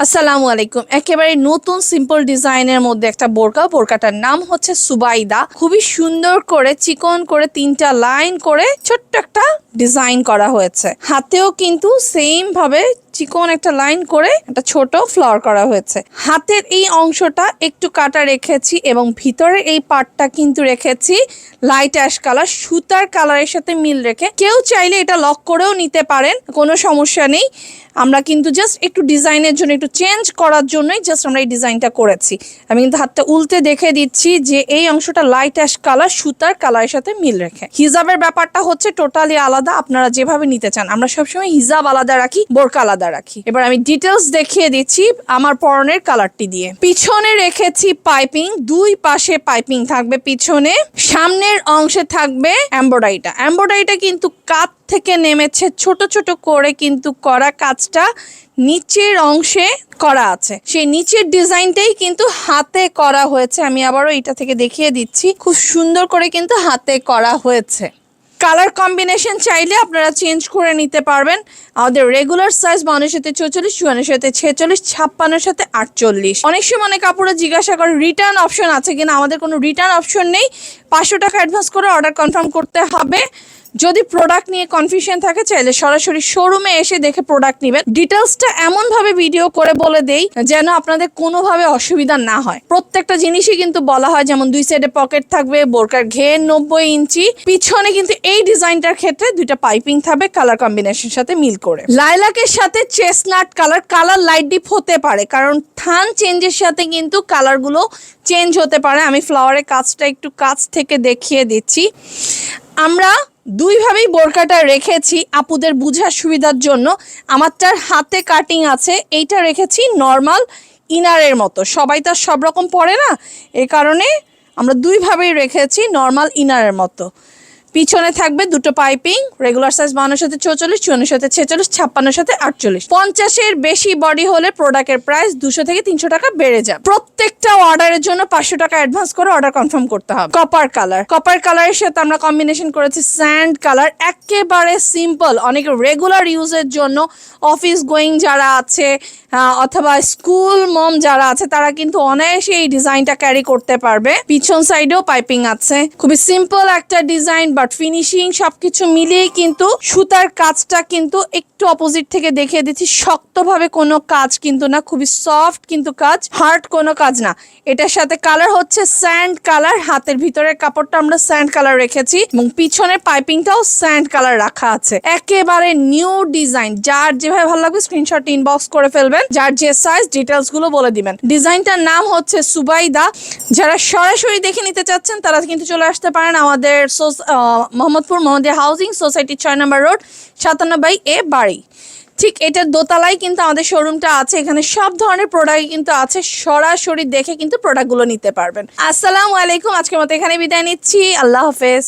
আসসালামু আলাইকুম। একেবারে নতুন সিম্পল ডিজাইনের মধ্যে একটা বোরকাটার নাম হচ্ছে সুবাইদা। খুবই সুন্দর করে চিকন করে 3টা লাইন করে ছোট্ট একটা ডিজাইন করা হয়েছে। হাতেও কিন্তু সেম ভাবে চিকন একটা লাইন করে একটা ছোট ফ্লাওয়ার করা হয়েছে। হাতের এই অংশটা একটু কাটা রেখেছি এবং ভিতরে এই পার্টটা কিন্তু রেখেছি লাইট অ্যাশ কালার, সুতার কালারের সাথে মিল রেখে। কেউ চাইলে এটা লক করেও নিতে পারেন, কোনো সমস্যা নেই। আমরা কিন্তু জাস্ট একটু ডিজাইনের জন্য, একটু চেঞ্জ করার জন্যই জাস্ট আমরা এই ডিজাইনটা করেছি। আমি কিন্তু হাতটা উল্টে দেখে দিচ্ছি যে এই অংশটা লাইট অ্যাশ কালার সুতার কালারের সাথে মিল রেখে। হিজাবের ব্যাপারটা হচ্ছে টোটালি আলাদা, আপনারা যেভাবে নিতে চান। আমরা সবসময় হিজাব আলাদা রাখি, বোরকা আলাদা রাখি। এবার আমি ডিটেলস দেখিয়ে দিচ্ছি আমার পরনের কালারটি দিয়ে। পিছনে রেখেছি পাইপিং, দুই পাশে পাইপিং থাকবে পিছনে। সামনের অংশে থাকবে এমব্রয়ডারিটা। এমব্রয়ডারিটা কিন্তু কাত থেকে নেমেছে, ছোট ছোট করে কিন্তু করা কাজটা নিচের অংশে করা আছে। সেই নিচের ডিজাইনটাই কিন্তু হাতে করা হয়েছে। আমি আবারও এটা থেকে দেখিয়ে দিচ্ছি, খুব সুন্দর করে কিন্তু হাতে করা হয়েছে। কালার কম্বিনেশন চাইলে আপনারা চেঞ্জ করে নিতে পারবেন। আমাদের রেগুলার সাইজ 52-44, 54-46, 56-48। অনেক সময় অনেক কাপড়ে জিজ্ঞাসা করে রিটার্ন অপশন আছে কিনা। আমাদের কোনো রিটার্ন অপশন নেই। 500 টাকা অ্যাডভান্স করে অর্ডার কনফার্ম করতে হবে। যদি প্রোডাক্ট নিয়ে কনফিউশন থাকে চাইলে সরাসরি শোরুমে এসে দেখে প্রোডাক্ট নেবেন। ডিটেলসটা এমনভাবে ভিডিও করে বলে দেই যেন আপনাদের কোনোভাবে অসুবিধা না হয়। প্রত্যেকটা জিনিসই কিন্তু বলা হয়, যেমন 2 সাইডে পকেট থাকবে, বোরকার ঘের 90 ইঞ্চি। পিছনে কিন্তু এই ডিজাইনটার ক্ষেত্রে 2টা পাইপিং থাকবে কালার কম্বিনেশন সাথে মিল করে। লাইলাকের সাথে চেস্টনাট কালার লাইট ডিপ হতে পারে, কারণ থান চেঞ্জের সাথে কিন্তু কালারগুলো চেঞ্জ হতে পারে। আমি ফ্লাওয়ারের কাজটা একটু কাছ থেকে দেখিয়ে দিচ্ছি। আমরা দুইভাবেই বোরকাটা রেখেছি আপুদের বুঝার সুবিধার জন্য। আমারটার হাতে কাটিং আছে, এইটা রেখেছি নর্মাল ইনারের মতো। সবাই তো সব রকম পরে না, এই কারণে আমরা দুইভাবেই রেখেছি নর্মাল ইনারের মতো। পিছনে থাকবে 2টো পাইপিং, রেগুলার সাইজ 52-44, 54-46, 56-48। 50-এর বেশি বডি হলে প্রোডাক্টের প্রাইস 200 থেকে 300 টাকা বেড়ে যাবে। প্রত্যেকটা অর্ডারের জন্য 500 টাকা অ্যাডভান্স করে অর্ডার কনফার্ম করতে হবে। কপার কালারের সাথে আমরা কম্বিনেশন করেছি স্যান্ড কালার। একেবারে সিম্পল, অনেক রেগুলার ইউজের জন্য, অফিস গোয়িং যারা আছে অথবা স্কুল মম যারা আছে তারা কিন্তু অনায়াসে এই ডিজাইনটা ক্যারি করতে পারবে। পিছন সাইডেও পাইপিং আছে। খুবই সিম্পল একটা ডিজাইন, বাট ফিনিশিং সবকিছু মিলিয়ে কিন্তু সুতার কাজটা কিন্তু একটু অপোজিট থেকে দেখিয়ে দিচ্ছি। শক্তভাবে কোনো কাজ কিন্তু না, খুবই সফট কিন্তু কাজ, হার্ড কোনো কাজ না। এটার সাথে কালার হচ্ছে স্যান্ড কালার। হাতের ভিতরের কাপড়টা আমরা স্যান্ড কালার রেখেছি এবং পিছনের পাইপিংটাও স্যান্ড কালার রাখা আছে। একেবারে নিউ ডিজাইন। যার যেভাবে ভালো লাগবে স্ক্রিনশট ইনবক্স করে ফেলবেন, যার যে সাইজ ডিটেলস গুলো বলে দিবেন। ডিজাইনটার নাম হচ্ছে সুবাইদা। যারা সরাসরি দেখে নিতে চাচ্ছেন তারা কিন্তু চলে আসতে পারেন আমাদের মোহাম্মদপুর মোহাম্মদিয়া হাউজিং সোসাইটি 6 নম্বর রোড, 57A বাড়ি। ঠিক এটার দোতলায় কিন্তু আমাদের শোরুমটা আছে। এখানে সব ধরনের প্রোডাক্ট কিন্তু আছে, সরাসরি দেখে কিন্তু প্রোডাক্টগুলো নিতে পারবেন। আসসালামু আলাইকুম। আজকের মতো এখানে বিদায় নিচ্ছি। আল্লাহ হাফেজ।